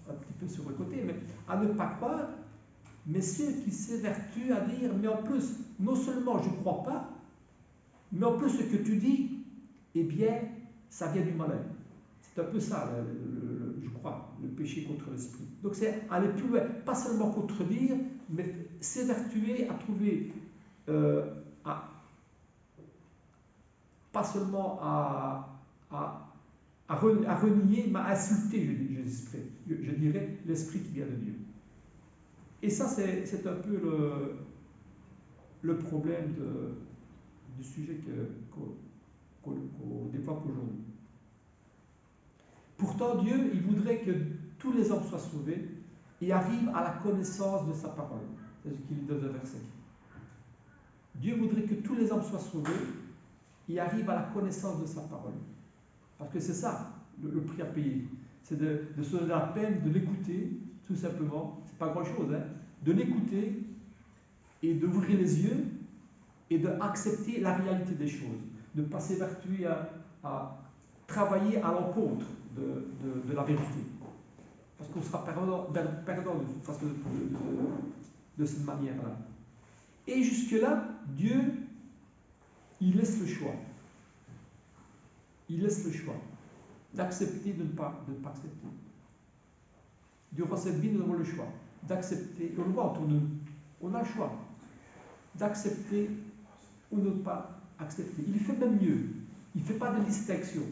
un petit peu sur le côté, mais à ne pas croire, mais ceux qui s'évertuent à dire, mais en plus, non seulement je ne crois pas, mais en plus ce que tu dis, eh bien, ça vient du malin. C'est un peu ça, je crois, le péché contre l'esprit. Donc c'est aller plus loin, pas seulement contredire, mais s'évertuer à trouver, pas seulement à a renié, m'a insulté, je dirais, l'esprit qui vient de Dieu. Et ça, c'est un peu le problème du sujet qu'on développe aujourd'hui. Pourtant, Dieu, il voudrait que tous les hommes soient sauvés et arrivent à la connaissance de sa parole. C'est ce qu'il dit dans un verset. Dieu voudrait que tous les hommes soient sauvés et arrivent à la connaissance de sa parole. Parce que c'est ça, le prix à payer. C'est de se donner la peine de l'écouter, tout simplement. C'est pas grand-chose, hein. De l'écouter et d'ouvrir les yeux et d'accepter la réalité des choses. De passer vertu à travailler à l'encontre de la vérité. Parce qu'on sera perdant de cette manière-là. Et jusque-là, Dieu, il laisse le choix. Il laisse le choix d'accepter, de ne pas accepter. Durant cette vie, nous avons le choix d'accepter. On le voit autour de nous. On a le choix d'accepter ou de ne pas accepter. Il fait même mieux. Il ne fait pas de distinction.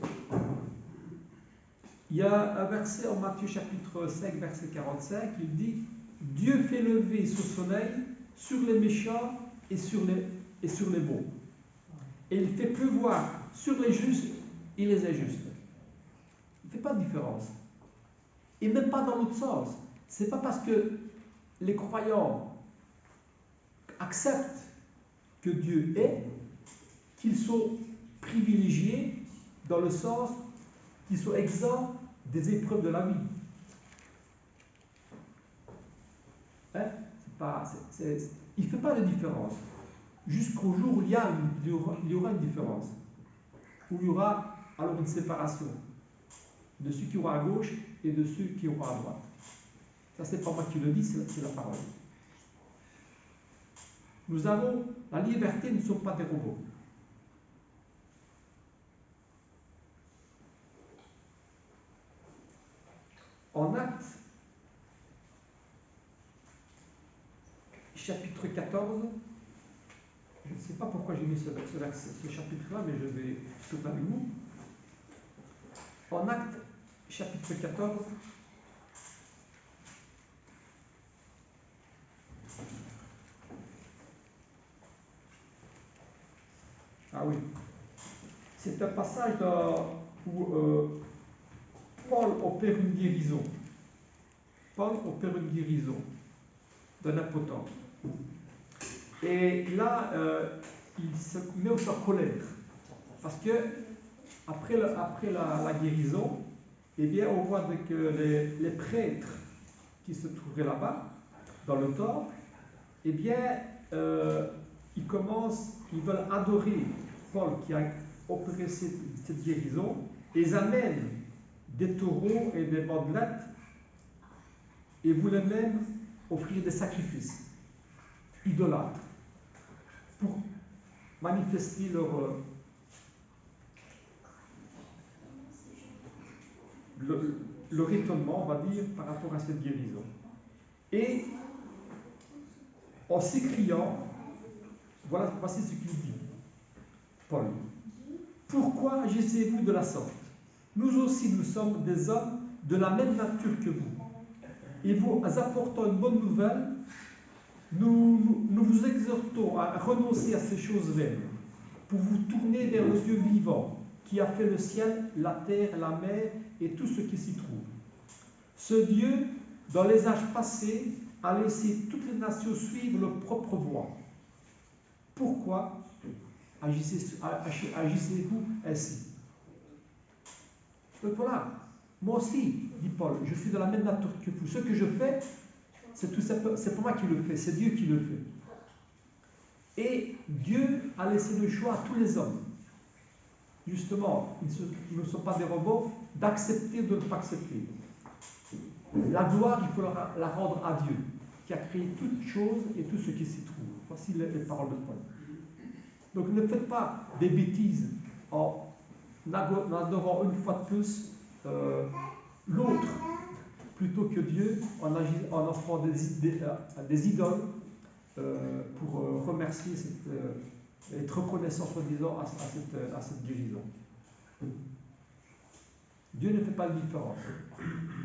Il y a un verset en Matthieu chapitre 5, verset 45, il dit « Dieu fait lever son soleil sur les méchants et sur les bons. Et il fait pleuvoir sur les justes et les injustes. » Il ne fait pas de différence. Et même pas dans l'autre sens. Ce n'est pas parce que les croyants acceptent que Dieu est qu'ils sont privilégiés dans le sens qu'ils sont exempts des épreuves de la vie. Hein? Il ne fait pas de différence. Jusqu'au jour où il y aura une différence. Où il y aura alors une séparation de ceux qui auront à gauche et de ceux qui auront à droite. Ça, c'est pas moi qui le dis, c'est la parole. Nous avons la liberté, nous ne sommes pas des robots. En Actes, chapitre 14, je ne sais pas pourquoi j'ai mis ce chapitre-là, mais je vais tout avec vous. En Actes, chapitre 14, ah oui, c'est un passage où Paul opère une guérison. Paul opère une guérison d'un impotent. Et là, il se met aussi en colère. Parce que, après la guérison, eh bien, on voit que les prêtres qui se trouveraient là-bas, dans le temple, eh bien, ils veulent adorer Paul qui a opéré cette guérison, et ils amènent des taureaux et des bandelettes et voulaient même offrir des sacrifices idolâtres pour manifester leur étonnement, on va dire, par rapport à cette guérison. Et en s'écriant, voici ce qu'il dit, Paul. Pourquoi agissez-vous de la sorte? Nous aussi, nous sommes des hommes de la même nature que vous. Et vous apportant une bonne nouvelle, nous vous exhortons à renoncer à ces choses vaines, pour vous tourner vers le Dieu vivant, qui a fait le ciel, la terre, la mer et tout ce qui s'y trouve. Ce Dieu, dans les âges passés, a laissé toutes les nations suivre leur propre voie. Pourquoi agissez-vous ainsi? Donc voilà, moi aussi, dit Paul, je suis de la même nature que vous. Ce que je fais, c'est pas moi qui le fais, c'est Dieu qui le fait. Et Dieu a laissé le choix à tous les hommes. Justement, ils ne sont pas des robots, d'accepter ou de ne pas accepter. La gloire, il faut la rendre à Dieu, qui a créé toutes choses et tout ce qui s'y trouve. Voici les paroles de Paul. Donc ne faites pas des bêtises en adorant une fois de plus l'autre plutôt que Dieu, en offrant des idoles pour remercier, être reconnaissant soi-disant à cette guérison. Dieu ne fait pas de différence.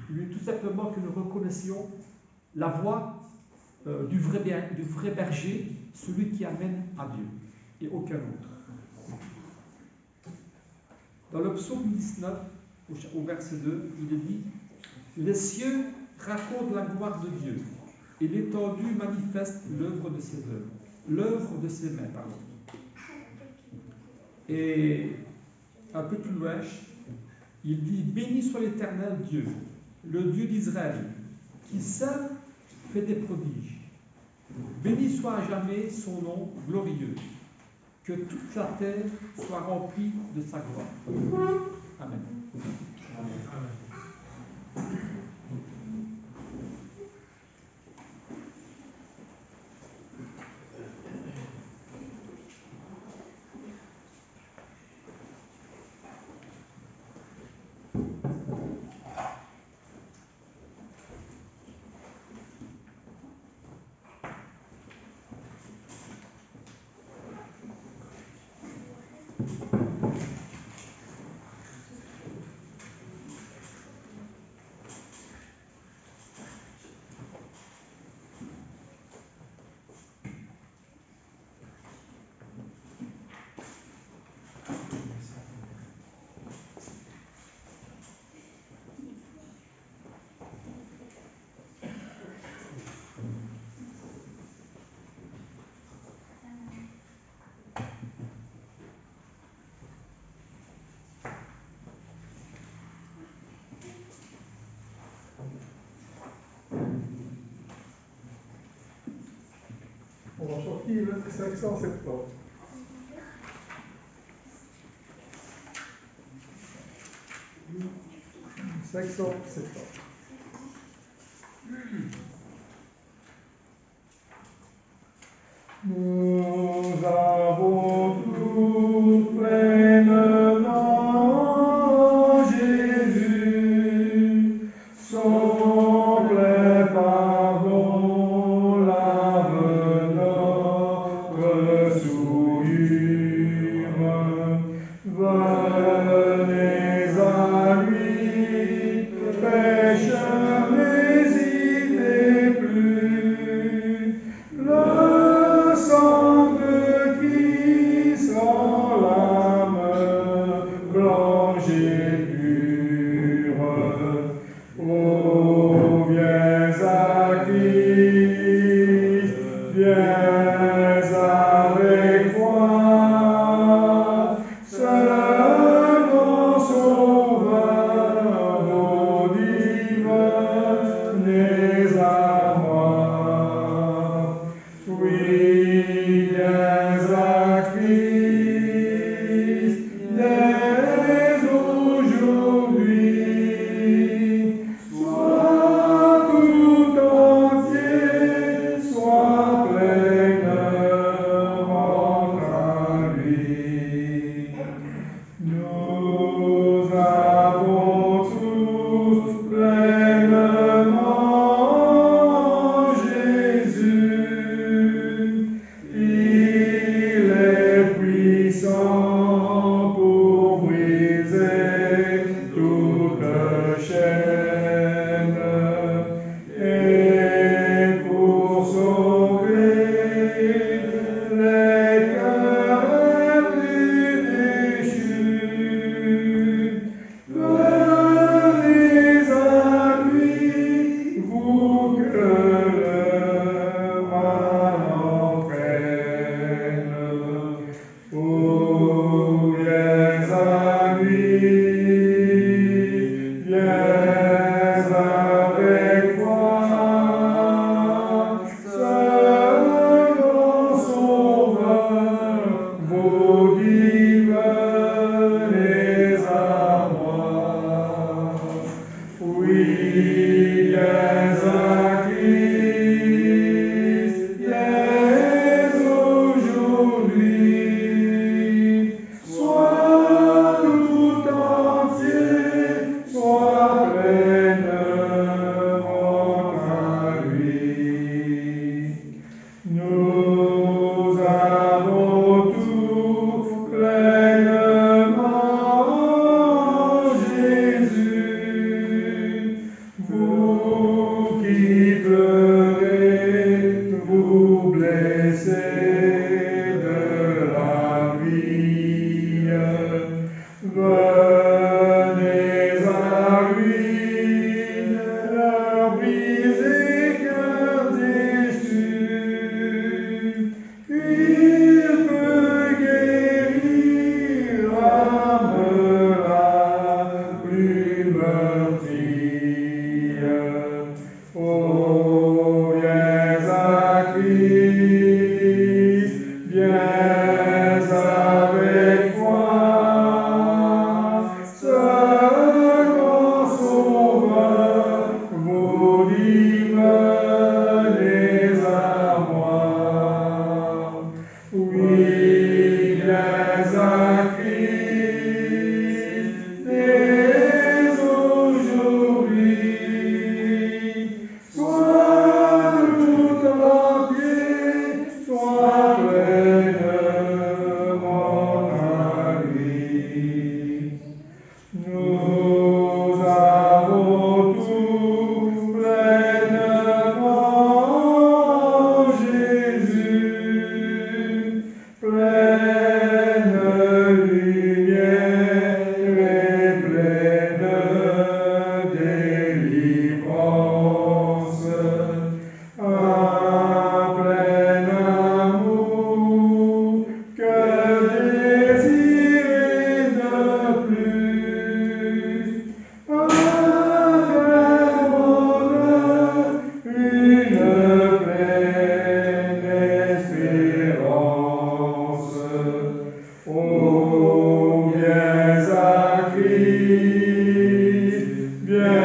Il veut tout simplement que nous reconnaissions la voie du vrai berger, celui qui amène à Dieu, et aucun autre. Dans le psaume 19, au verset 2, il est dit « Les cieux racontent la gloire de Dieu, et l'étendue manifeste l'œuvre de ses œuvres. » L'œuvre de ses mains, pardon. Et un peu plus loin, il dit « Béni soit l'Éternel Dieu, le Dieu d'Israël, qui seul fait des prodiges. Béni soit à jamais son nom glorieux, que toute la terre soit remplie de sa gloire. » Amen. On va sortir le 570. Nous avons tout pleinement Jésus, son plein pardon lave notre souillure. Venez à lui, pécheurs, n'hésitez plus. Le sang Christ, viens avec moi, ce grand sauveur, vous livrez à moi. Oui, viens à Christ, dès aujourd'hui, sois tout entier, sois pleinement à lui. Nous avons tout pleinement en Jésus, pleine lumière et pleine délivrance, un plein amour que désirer de plus, un plein bonheur, une pleine espérance. Oh, viens à Christ, viens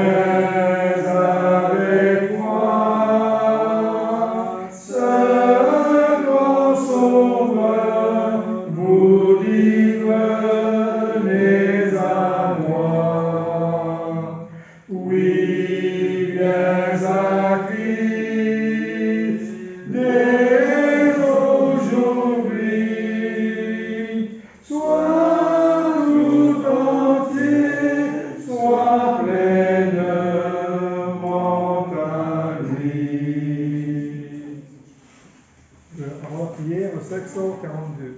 avec moi, ce grand sauveur, vous livrez à moi. Oui, viens à Christ, dès aujourd'hui, sois tout entier, sois pleinement à lui. Avant hier, le 742.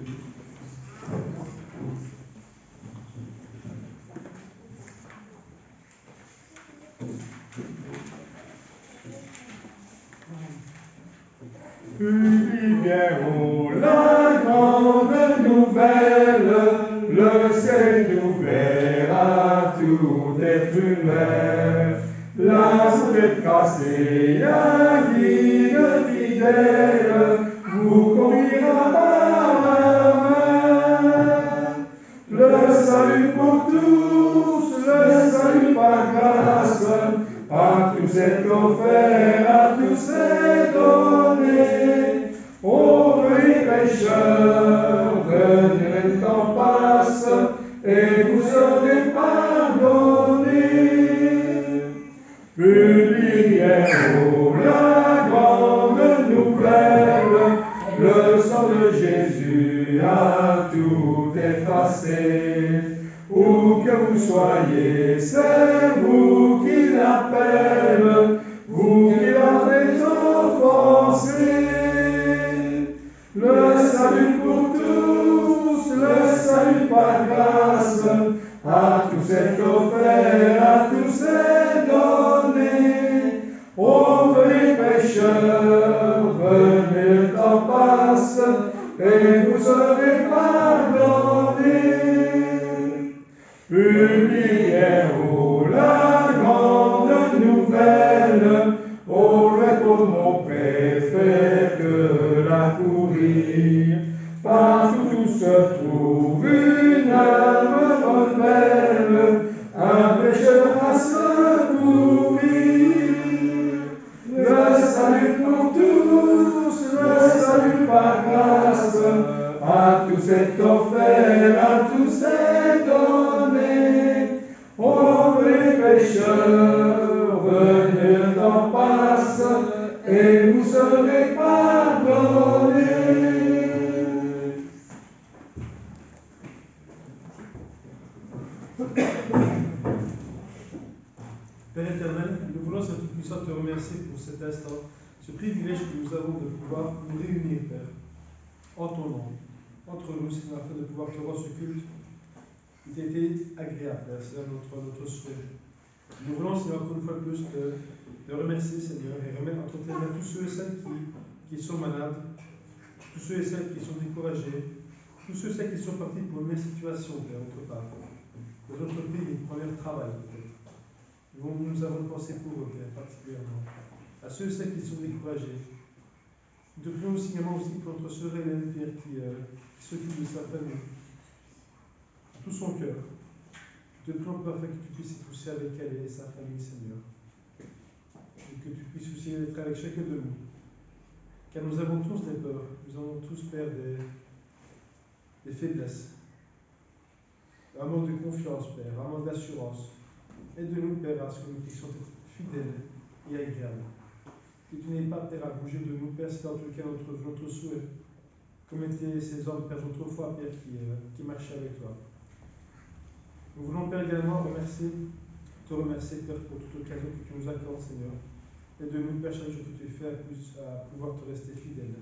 Bien haut, la grande nouvelle, le ciel ouvert à tout être humain. La soupe cassée, un guide fidèle, vous conduira par la main. Le salut pour tous, le salut par grâce, à tous est offert, à tous est donné. Ô venez pécheurs, venez, le temps passe, et vous serez pardonnés. Une lumière, oh, la grande nouvelle, le sang de Jésus a tout effacé. Où que vous soyez, c'est vous qui l'appelle, vous qui l'avez offensé. Le salut pour tous, le salut par grâce, à tous est offert, à tous est donné. Ô venez pécheurs, venez, le temps passe, et vous serez pardonnés. Une lumière, oh, la grande nouvelle, oh, le pour mon préfet que la courir. Partout où se trouve une âme bonne belle, un pécheur à secourir. Le salut pour tous, le salut par grâce, à tous est offert, à tous est donné. Ô venez pécheurs, venez, le temps passe, et vous serez pardonnés. Père éternel, nous voulons cette puissance te remercier pour cet instant, ce privilège que nous avons de pouvoir nous réunir, Père, en ton nom, entre nous, Seigneur, afin de pouvoir te rendre ce culte qui t'a été agréable, Père, c'est notre souhait. Nous voulons, Seigneur, encore une fois de plus te remercier, Seigneur, et remettre entre tes mains tous ceux et celles qui sont malades, tous ceux et celles qui sont découragés, tous ceux et celles qui sont partis pour une même situation, Père, autre part, que d'autres pays pour leur travail, peut-être. Nous avons pensé pour eux, Père, particulièrement, à ceux et celles qui sont découragés. Nous te prions aussi également aussi pour notre sœur Hélène, Père, qui s'occupe de sa famille, de tout son cœur. Nous te prions, Père, que tu puisses être aussi avec elle et sa famille, Seigneur. Et que tu puisses aussi être avec chacun de nous. Car nous avons tous des peurs, nous avons tous, Père, des faiblesses. Un manque de confiance, Père, un manque d'assurance. Aide-nous, Père, à ce que nous puissions être fidèles et agréables. Que tu n'aies pas, Père, à bouger de nous, Père, c'est en tout cas notre souhait. Comme étaient ces hommes, Père, autrefois, Père, qui marchaient avec toi. Nous voulons, Père, également te remercier, Père, pour toute occasion que tu nous accordes, Seigneur. Aide-nous, Père, chaque jour que tu fais, à pouvoir te rester fidèle,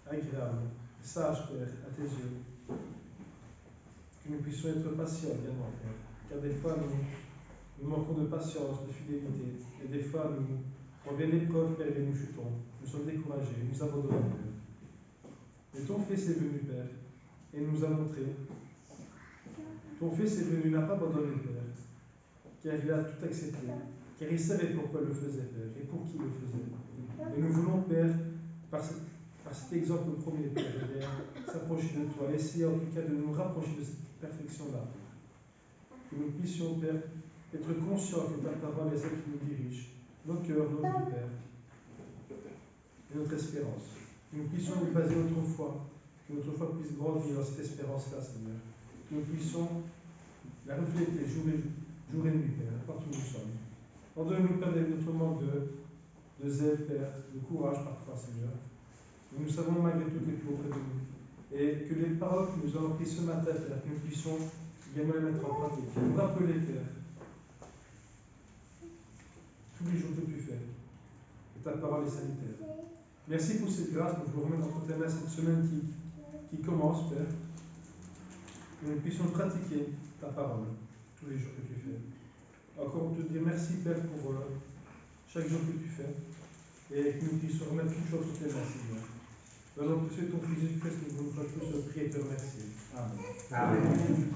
agréable, sage, Père, à tes yeux. Que nous puissions être patients également, Père. Car des fois, nous manquons de patience, de fidélité. Et des fois, on vient l'épreuve, Père, et nous chutons. Nous sommes découragés, nous abandonnons, Père. Mais ton Fils est venu, Père, et nous a montré. Ton Fils est venu, il n'a pas abandonné, Père, car il a tout accepté, car il savait pourquoi il le faisait, Père, et pour qui il le faisait. Et nous voulons, Père, par cet exemple premier, Père, s'approcher de toi, essayer en tout cas de nous rapprocher de cette perfection-là. Que nous puissions, Père, être conscients que ta parole est celle qui nous dirige, nos cœurs, nos vies, Père, et notre espérance. Que nous puissions nous baser notre foi, que notre foi puisse grandir dans cette espérance-là, Seigneur. Que nous puissions la refléter jour et nuit, Père, partout où nous sommes. Pardonne-nous, Père, notre manque de zèle, Père, de courage parfois, Seigneur. Mais nous savons malgré tout que tu es auprès de nous. Et que les paroles que nous avons prises ce matin, Père, que nous puissions également les mettre en pratique. Nous rappeler, Père, tous les jours que tu fais, que ta parole est sanitaire. Merci pour cette grâce. Nous vous remettons entre tes mains cette semaine qui commence, Père. Que nous puissions pratiquer ta parole tous les jours que tu fais. Encore te dire merci, Père, pour chaque jour que tu fais. Et que nous puissions remettre toutes choses entre tes mains, Seigneur. Dans le nom de ton Fils Jésus-Christ, nous voulons tous prier et te remercier. Amen. Amen.